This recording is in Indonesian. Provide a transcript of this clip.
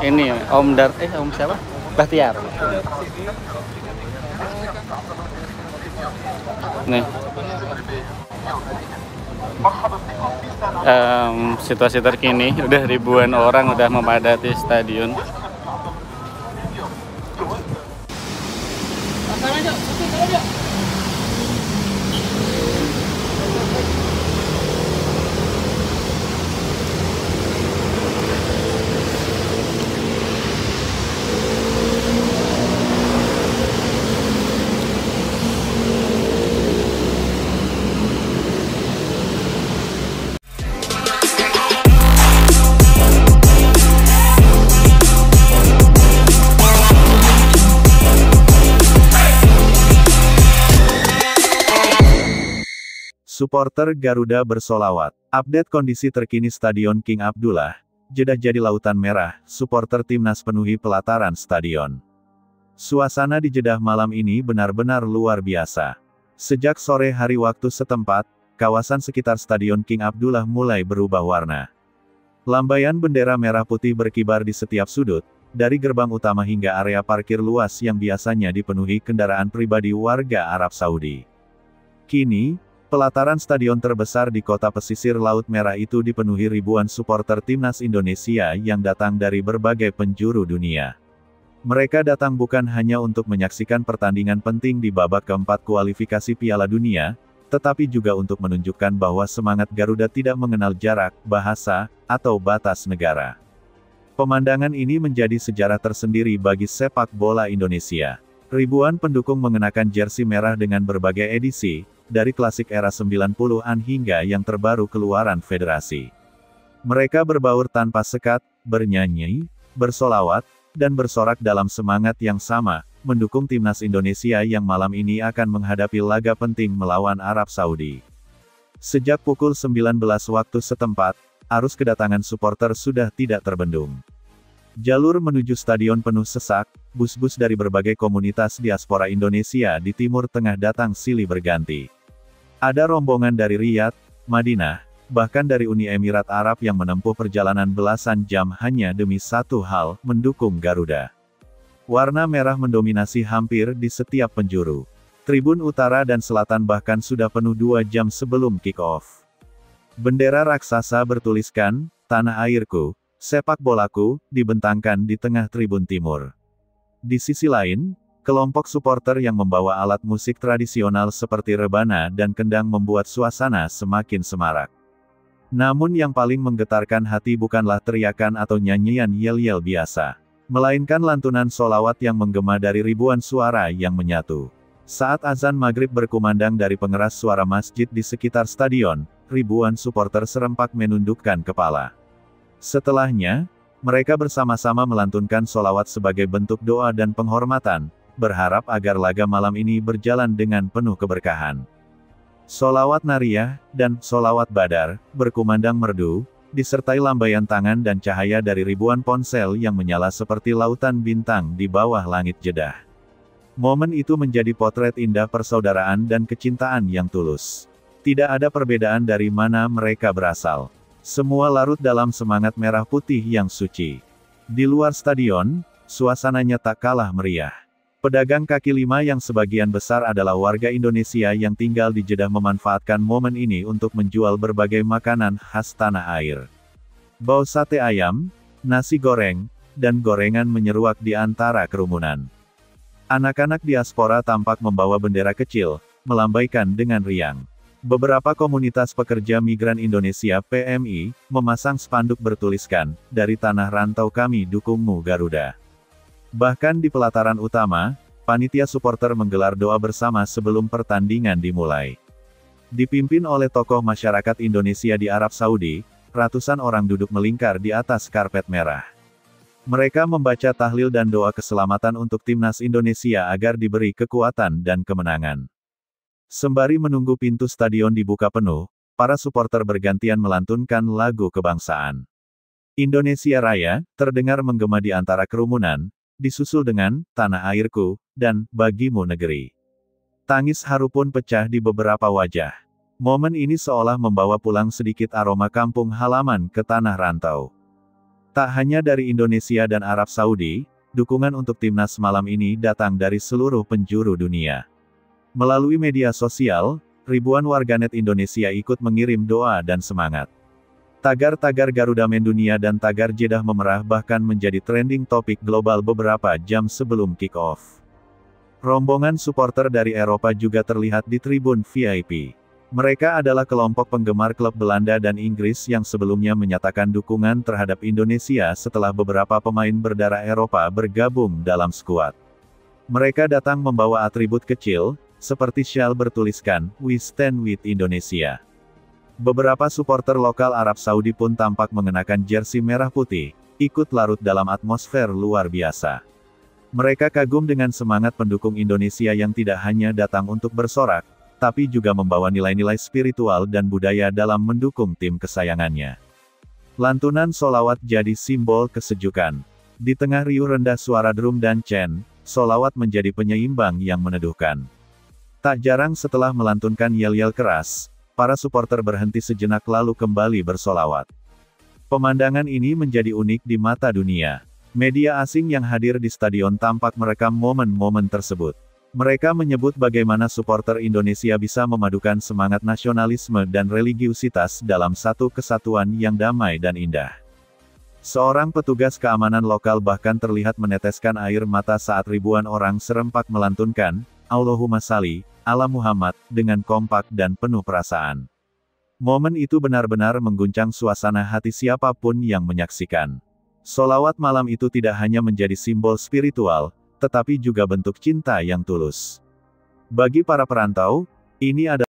ini Om siapa? Bahtiar. Nih. Situasi terkini udah ribuan orang udah memadati stadion. Supporter Garuda bersolawat. Update kondisi terkini Stadion King Abdullah, Jeddah jadi lautan merah, supporter timnas penuhi pelataran stadion. Suasana di Jeddah malam ini benar-benar luar biasa. Sejak sore hari waktu setempat, kawasan sekitar Stadion King Abdullah mulai berubah warna. Lambaian bendera merah putih berkibar di setiap sudut, dari gerbang utama hingga area parkir luas yang biasanya dipenuhi kendaraan pribadi warga Arab Saudi. Kini, pelataran stadion terbesar di kota pesisir Laut Merah itu dipenuhi ribuan supporter timnas Indonesia yang datang dari berbagai penjuru dunia. Mereka datang bukan hanya untuk menyaksikan pertandingan penting di babak keempat kualifikasi Piala Dunia, tetapi juga untuk menunjukkan bahwa semangat Garuda tidak mengenal jarak, bahasa, atau batas negara. Pemandangan ini menjadi sejarah tersendiri bagi sepak bola Indonesia. Ribuan pendukung mengenakan jersey merah dengan berbagai edisi, dari klasik era 90-an hingga yang terbaru keluaran federasi. Mereka berbaur tanpa sekat, bernyanyi, bersolawat, dan bersorak dalam semangat yang sama, mendukung timnas Indonesia yang malam ini akan menghadapi laga penting melawan Arab Saudi. Sejak pukul 19 waktu setempat, arus kedatangan supporter sudah tidak terbendung. Jalur menuju stadion penuh sesak, bus-bus dari berbagai komunitas diaspora Indonesia di Timur Tengah datang silih berganti. Ada rombongan dari Riyadh, Madinah, bahkan dari Uni Emirat Arab yang menempuh perjalanan belasan jam hanya demi satu hal, mendukung Garuda. Warna merah mendominasi hampir di setiap penjuru. Tribun utara dan selatan bahkan sudah penuh 2 jam sebelum kick-off. Bendera raksasa bertuliskan, "Tanah airku, sepak bolaku," dibentangkan di tengah tribun timur. Di sisi lain, kelompok supporter yang membawa alat musik tradisional seperti rebana dan kendang membuat suasana semakin semarak. Namun yang paling menggetarkan hati bukanlah teriakan atau nyanyian yel-yel biasa, melainkan lantunan solawat yang menggema dari ribuan suara yang menyatu. Saat azan maghrib berkumandang dari pengeras suara masjid di sekitar stadion, ribuan supporter serempak menundukkan kepala. Setelahnya, mereka bersama-sama melantunkan solawat sebagai bentuk doa dan penghormatan, berharap agar laga malam ini berjalan dengan penuh keberkahan. Solawat nariyah, dan solawat badar, berkumandang merdu, disertai lambaian tangan dan cahaya dari ribuan ponsel yang menyala seperti lautan bintang di bawah langit Jeddah. Momen itu menjadi potret indah persaudaraan dan kecintaan yang tulus. Tidak ada perbedaan dari mana mereka berasal. Semua larut dalam semangat merah putih yang suci. Di luar stadion, suasananya tak kalah meriah. Pedagang kaki lima yang sebagian besar adalah warga Indonesia yang tinggal di Jeddah memanfaatkan momen ini untuk menjual berbagai makanan khas tanah air. Bau sate ayam, nasi goreng, dan gorengan menyeruak di antara kerumunan. Anak-anak diaspora tampak membawa bendera kecil, melambaikan dengan riang. Beberapa komunitas pekerja migran Indonesia (PMI) memasang spanduk bertuliskan, "Dari tanah rantau kami dukungmu Garuda." Bahkan di pelataran utama, panitia supporter menggelar doa bersama sebelum pertandingan dimulai. Dipimpin oleh tokoh masyarakat Indonesia di Arab Saudi, ratusan orang duduk melingkar di atas karpet merah. Mereka membaca tahlil dan doa keselamatan untuk timnas Indonesia agar diberi kekuatan dan kemenangan. Sembari menunggu pintu stadion dibuka penuh, para supporter bergantian melantunkan lagu kebangsaan. Indonesia Raya terdengar menggema di antara kerumunan, disusul dengan "Tanah Airku" dan "Bagimu Negeri". Tangis haru pun pecah di beberapa wajah. Momen ini seolah membawa pulang sedikit aroma kampung halaman ke tanah rantau. Tak hanya dari Indonesia dan Arab Saudi, dukungan untuk timnas malam ini datang dari seluruh penjuru dunia. Melalui media sosial, ribuan warganet Indonesia ikut mengirim doa dan semangat. Tagar-tagar Garuda mendunia dan tagar Jeddah memerah bahkan menjadi trending topik global beberapa jam sebelum kick-off. Rombongan supporter dari Eropa juga terlihat di tribun VIP. Mereka adalah kelompok penggemar klub Belanda dan Inggris yang sebelumnya menyatakan dukungan terhadap Indonesia setelah beberapa pemain berdarah Eropa bergabung dalam skuad. Mereka datang membawa atribut kecil, seperti syal bertuliskan, "We Stand with Indonesia". Beberapa supporter lokal Arab Saudi pun tampak mengenakan jersey merah putih, ikut larut dalam atmosfer luar biasa. Mereka kagum dengan semangat pendukung Indonesia yang tidak hanya datang untuk bersorak, tapi juga membawa nilai-nilai spiritual dan budaya dalam mendukung tim kesayangannya. Lantunan sholawat jadi simbol kesejukan. Di tengah riuh rendah suara drum dan chant, sholawat menjadi penyeimbang yang meneduhkan. Tak jarang setelah melantunkan yel-yel keras, para supporter berhenti sejenak lalu kembali bersolawat. Pemandangan ini menjadi unik di mata dunia. Media asing yang hadir di stadion tampak merekam momen-momen tersebut. Mereka menyebut bagaimana supporter Indonesia bisa memadukan semangat nasionalisme dan religiusitas dalam satu kesatuan yang damai dan indah. Seorang petugas keamanan lokal bahkan terlihat meneteskan air mata saat ribuan orang serempak melantunkan, "Allahumma shalli ala Muhammad", dengan kompak dan penuh perasaan. Momen itu benar-benar mengguncang suasana hati siapapun yang menyaksikan. Sholawat malam itu tidak hanya menjadi simbol spiritual, tetapi juga bentuk cinta yang tulus. Bagi para perantau, ini adalah